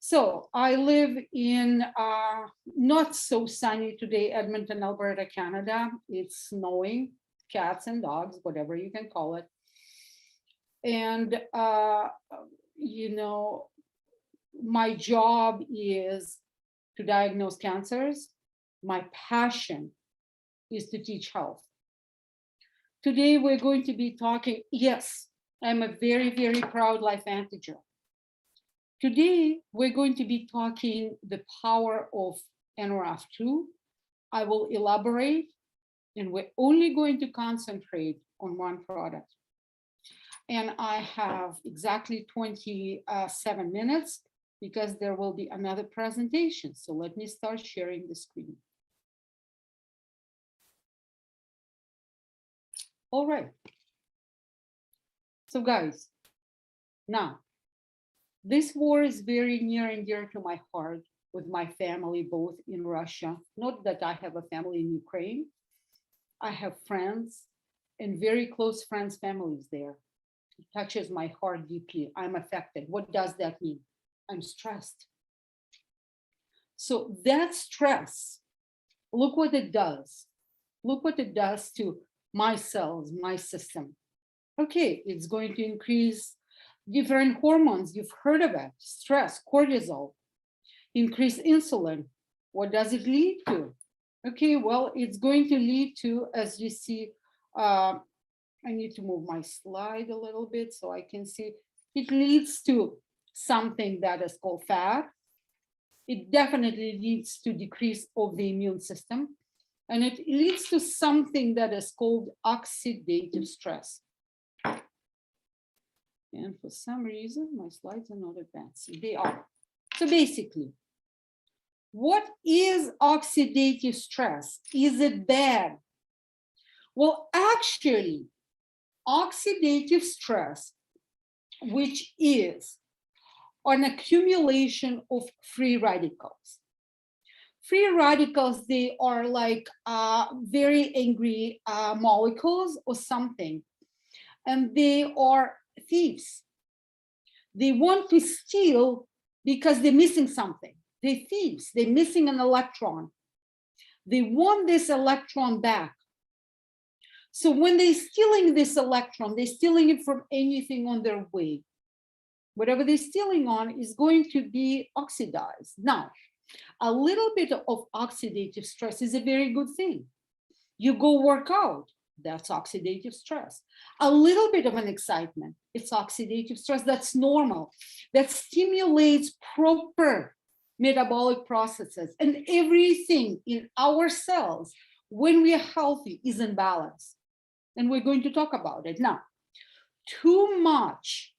So I live in not so sunny today, Edmonton, Alberta, Canada. It's snowing, cats and dogs, whatever you can call it. And, you know, my job is to diagnose cancers. My passion is to teach health. Today, we're going to be talking, yes, I'm a very, very proud life antiger. Today, we're going to be talking the power of NRF2. I will elaborate, and we're only going to concentrate on one product. And I have exactly 27 minutes because there will be another presentation. So let me start sharing the screen. All right. So guys, now, this war is very near and dear to my heart with my family, both in Russia. Not that I have a family in Ukraine. I have friends and very close friends, families there. It touches my heart deeply. I'm affected. What does that mean? I'm stressed. So that stress, look what it does. Look what it does to my cells, my system. Okay, it's going to increase different hormones. You've heard of it: stress, cortisol, increase insulin. What does it lead to? Okay, well, it's going to lead to, as you see, I need to move my slide a little bit so I can see. It leads to something that is called fat. It definitely leads to decrease of the immune system. And it leads to something that is called oxidative stress. And for some reason, my slides are not advancing. They are. So basically, what is oxidative stress? Is it bad? Well, actually, oxidative stress, which is an accumulation of free radicals. Free radicals, they are like very angry molecules or something, and they are thieves. They want to steal because they're missing something. They're thieves. They're missing an electron. They want this electron back. So when they're stealing this electron, they're stealing it from anything on their way. Whatever they're stealing on is going to be oxidized. Now, a little bit of oxidative stress is a very good thing. You go work out, that's oxidative stress. A little bit of an excitement, it's oxidative stress. That's normal. That stimulates proper metabolic processes, and everything in our cells, when we are healthy, is in balance. And we're going to talk about it. Now, too much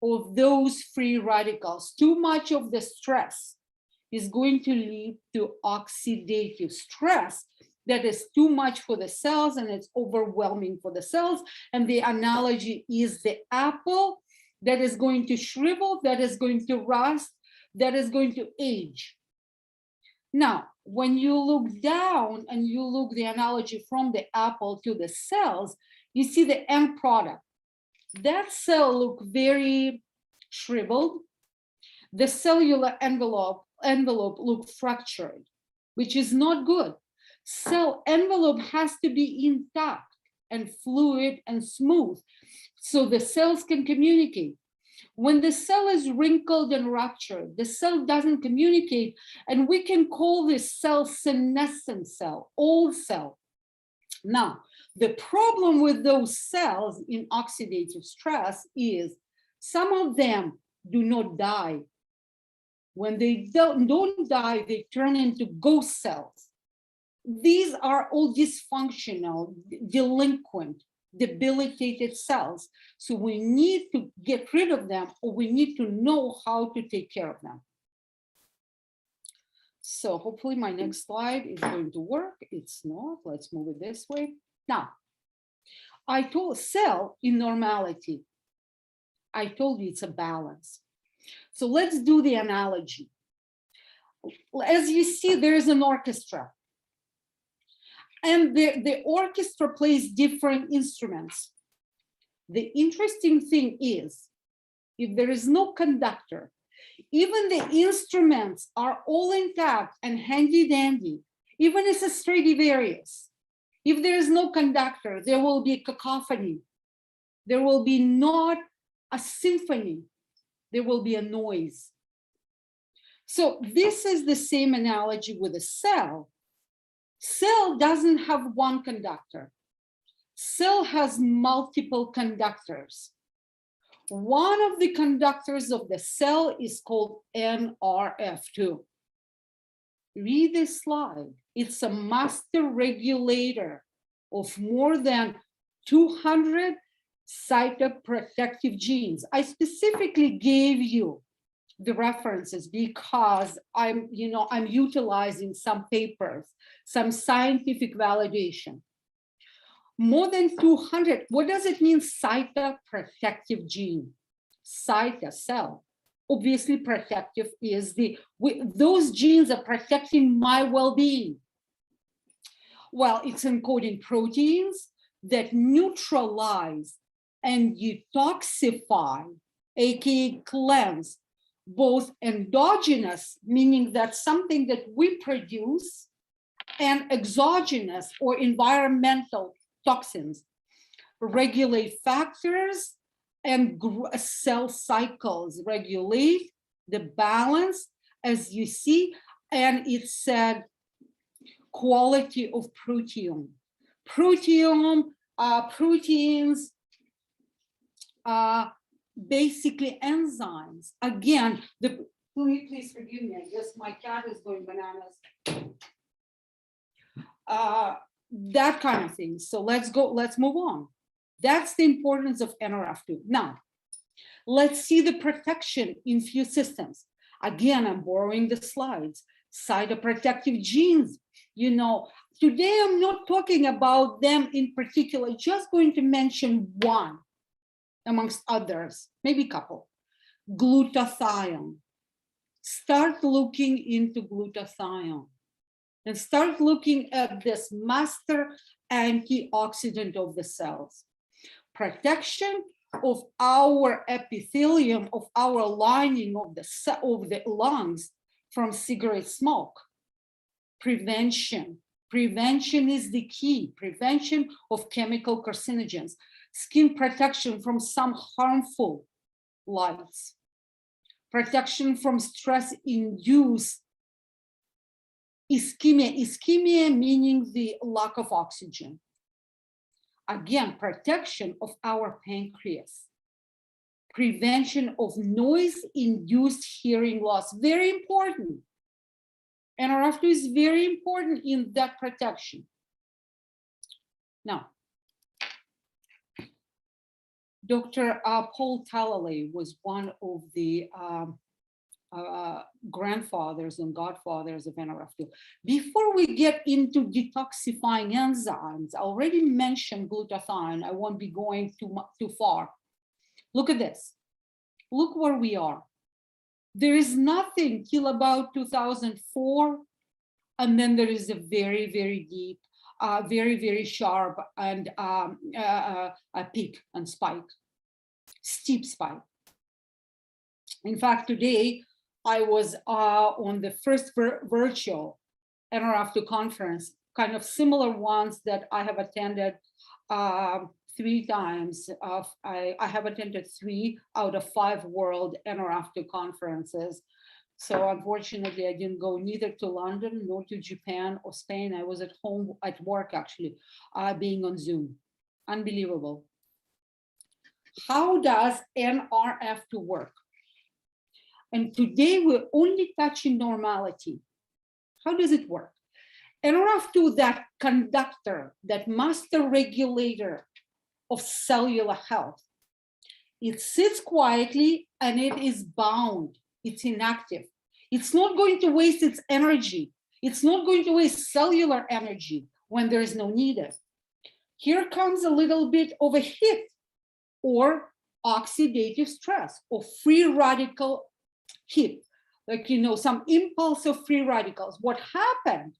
of those free radicals, too much of the stress is going to lead to oxidative stress that is too much for the cells, and it's overwhelming for the cells. And the analogy is the apple that is going to shrivel, that is going to rust, that is going to age. Now, when you look down and you look the analogy from the apple to the cells, you see the end product. That cell look very shriveled. The cellular envelope look fractured, which is not good. Cell envelope has to be intact and fluid and smooth so the cells can communicate. When the cell is wrinkled and ruptured, the cell doesn't communicate, and we can call this cell senescent cell, old cell. Now, the problem with those cells in oxidative stress is some of them do not die. When they don't die, they turn into ghost cells. These are all dysfunctional, delinquent, debilitated cells. So we need to get rid of them, or we need to know how to take care of them. So hopefully my next slide is going to work. It's not. Let's move it this way. Now, I told cell in normality. I told you it's a balance. So let's do the analogy. As you see, there's an orchestra. And the orchestra plays different instruments. The interesting thing is if there is no conductor, even the instruments are all intact and handy dandy, even if it's a Stradivarius, if there is no conductor, there will be a cacophony. There will be not a symphony. There will be a noise. So this is the same analogy with a cell. Cell doesn't have one conductor. Cell has multiple conductors. One of the conductors of the cell is called NRF2. Read this slide. It's a master regulator of more than 200 cytoprotective genes. I specifically gave you the references because I'm utilizing some papers, some scientific validation. More than 200. What does it mean, cytoprotective gene? Cyto, cell. Obviously, protective is those genes are protecting my well-being. Well, it's encoding proteins that neutralize and detoxify, aka cleanse, both endogenous, meaning that's something that we produce, and exogenous or environmental toxins, regulate factors and cell cycles, regulate the balance, as you see, and it said quality of proteome. Proteins, basically enzymes. Again, please forgive me, I guess my cat is going bananas. That kind of thing. So let's move on. That's the importance of NRF2. Now, let's see the protection in few systems. Again, I'm borrowing the slides. Cytoprotective genes. Today I'm not talking about them in particular, just going to mention one amongst others, maybe a couple. Glutathione. Start looking into glutathione and start looking at this master antioxidant of the cells. Protection of our epithelium, of our lining of the lungs from cigarette smoke. Prevention is the key. Prevention of chemical carcinogens. Skin protection from some harmful lights. Protection from stress-induced ischemia meaning the lack of oxygen. Again, protection of our pancreas. Prevention of noise-induced hearing loss, very important. NRF2 is very important in that protection. Now, Dr. Paul Talalay was one of the grandfathers and godfathers of NRF2. Before we get into detoxifying enzymes, I already mentioned glutathione. I won't be going too far. Look at this. Look where we are. There is nothing till about 2004, and then there is a very, very deep, very, very sharp and a peak and spike, steep spike. In fact, today I was on the first virtual NRF2 conference, kind of similar ones that I have attended 3 times. I have attended 3 out of 5 world NRF2 conferences. So unfortunately, I didn't go neither to London nor to Japan or Spain. I was at home at work, actually, being on Zoom. Unbelievable. How does NRF2 work? And today we're only touching normality. How does it work? NRF2, that conductor, that master regulator of cellular health, it sits quietly and it is bound. It's inactive. It's not going to waste its energy. It's not going to waste cellular energy when there is no need. Here comes a little bit of a hit or oxidative stress or free radical hit, like, some impulse of free radicals. What happened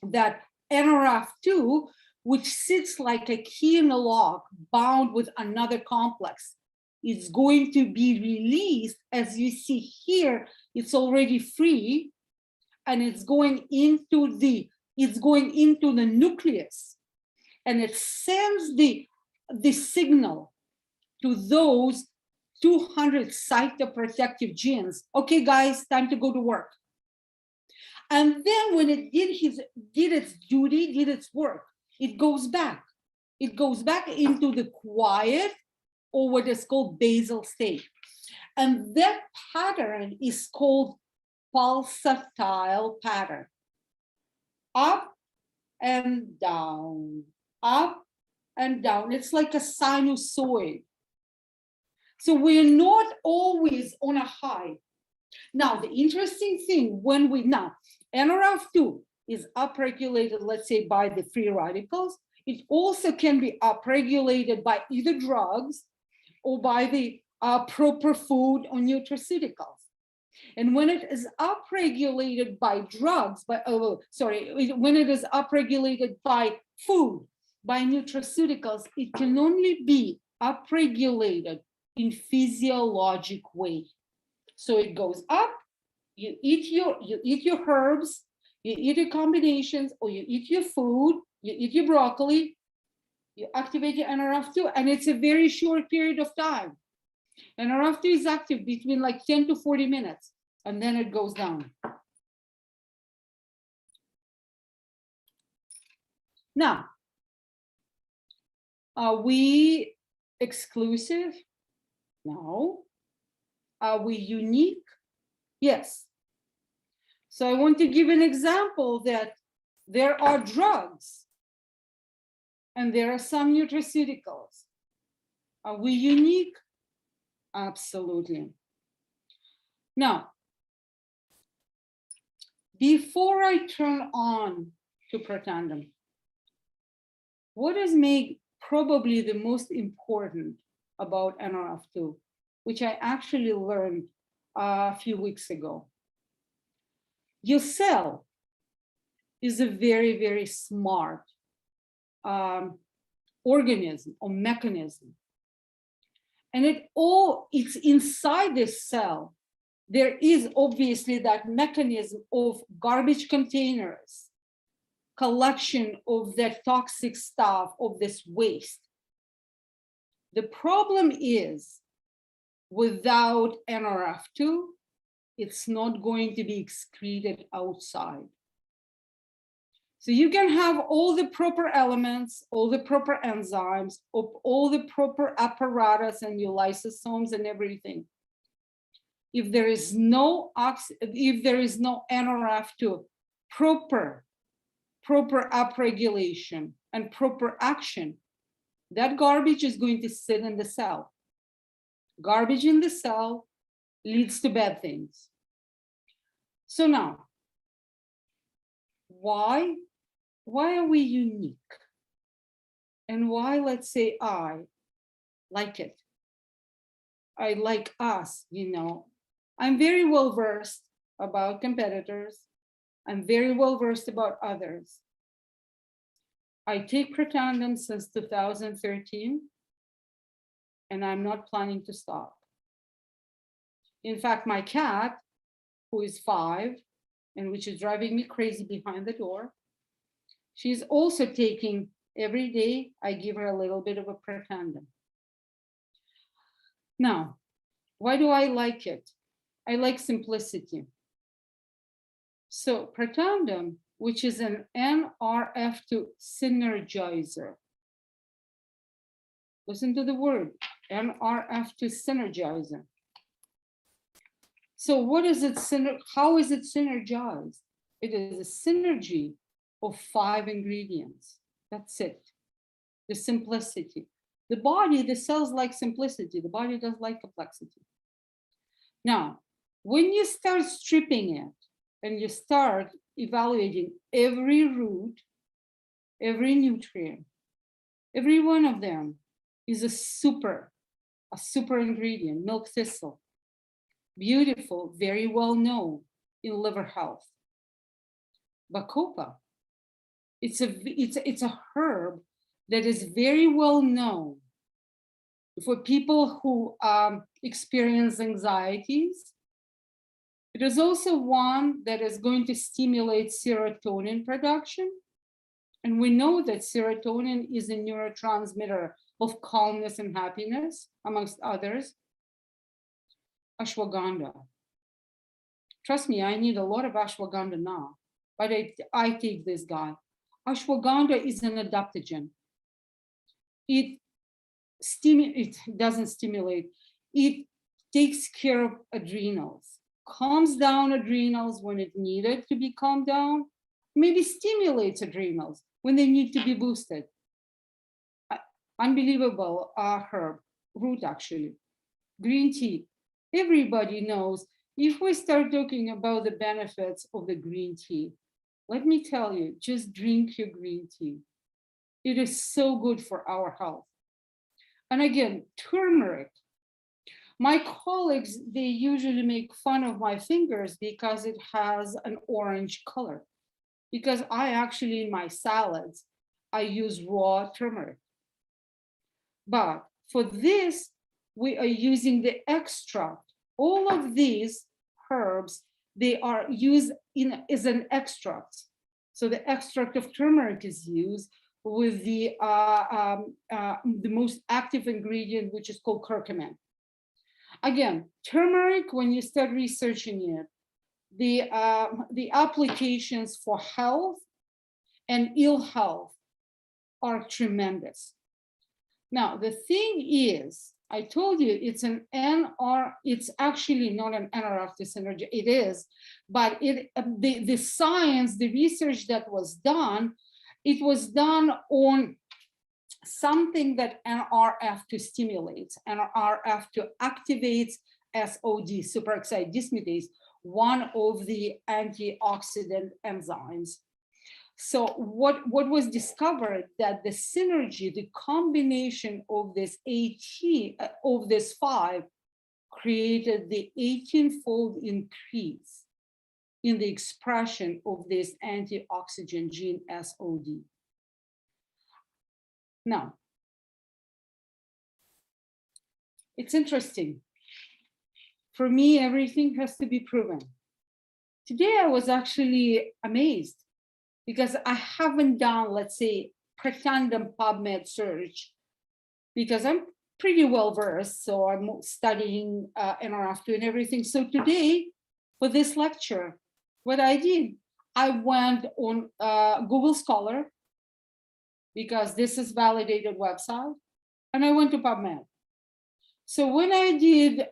that NRF2, which sits like a key in a lock bound with another complex, it's going to be released. As you see here, it's already free, and it's going into the nucleus, and it sends the signal to those 200 cytoprotective genes. Okay, guys, time to go to work. And then when it did its duty, did its work, it goes back. It goes back into the quiet, or what is called basal state. And that pattern is called pulsatile pattern. Up and down, up and down. It's like a sinusoid. So we're not always on a high. Now, the interesting thing, now, NRF2 is upregulated, let's say, by the free radicals. It also can be upregulated by either drugs or by the proper food or nutraceuticals. And when it is upregulated by drugs, when it is upregulated by food, by nutraceuticals, it can only be upregulated in physiologic way. So it goes up, you eat your herbs, you eat your combinations, or you eat your food, you eat your broccoli, you activate your NRF2, and it's a very short period of time. NRF2 is active between like 10 to 40 minutes, and then it goes down. Now, are we exclusive? No. Are we unique? Yes. So I want to give an example that there are drugs and there are some nutraceuticals. Are we unique? Absolutely. Now, before I turn on to Protandim, what is probably the most important about NRF2, which I actually learned a few weeks ago? Your cell is a very, very smart organism or mechanism. And it's inside this cell. There is obviously that mechanism of garbage containers, collection of that toxic stuff, of this waste. The problem is, without NRF2, it's not going to be excreted outside. So you can have all the proper elements, all the proper enzymes, all the proper apparatus and your lysosomes and everything. If there is no NRF2, proper upregulation and proper action, that garbage is going to sit in the cell. Garbage in the cell leads to bad things. So now, why are we unique? And why, let's say, I like it? I like us, I'm very well versed about competitors. I'm very well versed about others. I take Protandim since 2013, and I'm not planning to stop. In fact, my cat, who is 5, and which is driving me crazy behind the door, she's also taking every day. I give her a little bit of a Protandim. Now, why do I like it? I like simplicity. So Protandim, which is an NRF2 synergizer. Listen to the word, NRF2 synergizer. So what is it? How is it synergized? It is a synergy of 5 ingredients. That's it. The simplicity. The body, the cells like simplicity. The body does like complexity. Now, when you start stripping it and you start evaluating every root, every nutrient, every one of them is a super ingredient. Milk thistle, beautiful, very well known in liver health. Bacopa, it's a herb that is very well known For people who experience anxieties, it is also one that is going to stimulate serotonin production. And we know that serotonin is a neurotransmitter of calmness and happiness, amongst others. Ashwagandha. Trust me, I need a lot of ashwagandha now, but I take this guy. Ashwagandha is an adaptogen. It doesn't stimulate, it takes care of adrenals, calms down adrenals when it needed to be calmed down, maybe stimulates adrenals when they need to be boosted. Unbelievable herb, root actually. Green tea. Everybody knows, if we start talking about the benefits of the green tea, let me tell you, just drink your green tea. It is so good for our health. And again, turmeric. My colleagues, they usually make fun of my fingers because it has an orange color. Because I actually, in my salads, I use raw turmeric. But for this, we are using the extract. All of these herbs, they are used as an extract. So the extract of turmeric is used with the most active ingredient, which is called curcumin. Again, turmeric, when you start researching it, the applications for health and ill health are tremendous. Now, the thing is, I told you it's an it's actually not an NRF2 synergy, it is, but the science, the research that was done, it was done on something that NRF2 stimulates. NRF2 activates SOD, superoxide dismutase, one of the antioxidant enzymes. So what was discovered, that the synergy, the combination of this of this 5 created the 18-fold increase in the expression of this antioxidant gene SOD. Now, it's interesting. For me, everything has to be proven. Today, I was actually amazed because I haven't done, let's say, pretended PubMed search, because I'm pretty well versed, so I'm studying NRF2 and everything. So today, for this lecture, what I did, I went on Google Scholar, because this is validated website, and I went to PubMed. So when I did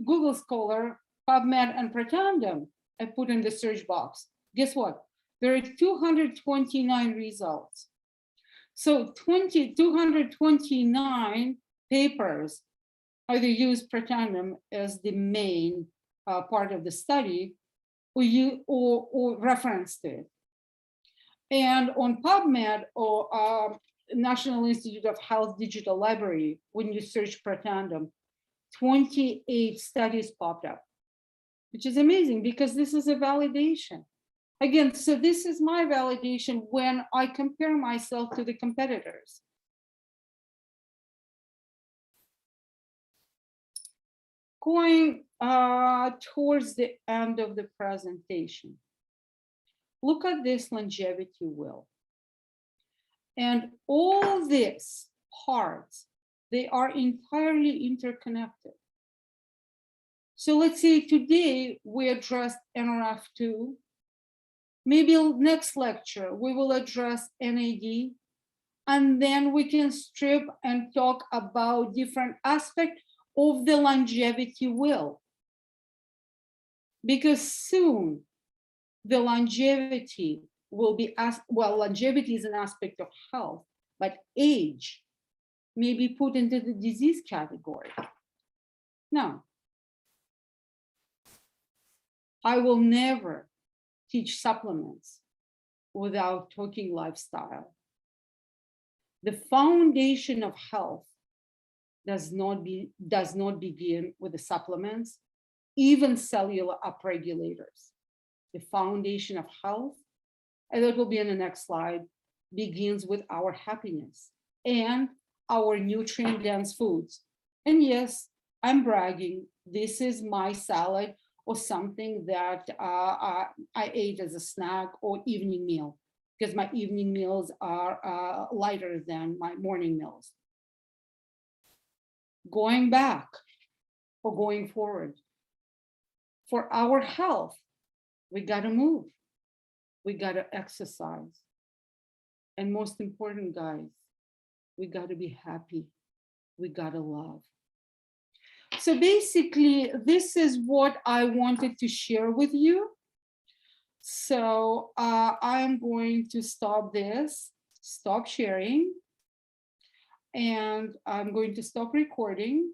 Google Scholar, PubMed, and Pretendum, I put in the search box. Guess what? There are 229 results. So 229 papers either use Pretendum as the main part of the study, or referenced it. And on PubMed or National Institute of Health Digital Library, when you search Pretendum, 28 studies popped up, which is amazing because this is a validation. Again, so this is my validation when I compare myself to the competitors. Going towards the end of the presentation, look at this longevity wheel. And all these parts, they are entirely interconnected. So let's say today we addressed NRF2. Maybe next lecture, we will address NAD, and then we can strip and talk about different aspects of the longevity wheel. Because soon the longevity will be, well, longevity is an aspect of health, but age may be put into the disease category. Now, I will never teach supplements without talking lifestyle. The foundation of health does not begin with the supplements, even cellular upregulators. The foundation of health, and that will be in the next slide, begins with our happiness and our nutrient-dense foods. And yes, I'm bragging. This is my salad or something that I ate as a snack or evening meal, because my evening meals are lighter than my morning meals. Going back or going forward, for our health, we got to move, we got to exercise. And most important, guys, we got to be happy, we got to love. So basically, this is what I wanted to share with you. So I'm going to stop this, stop sharing, and I'm going to stop recording.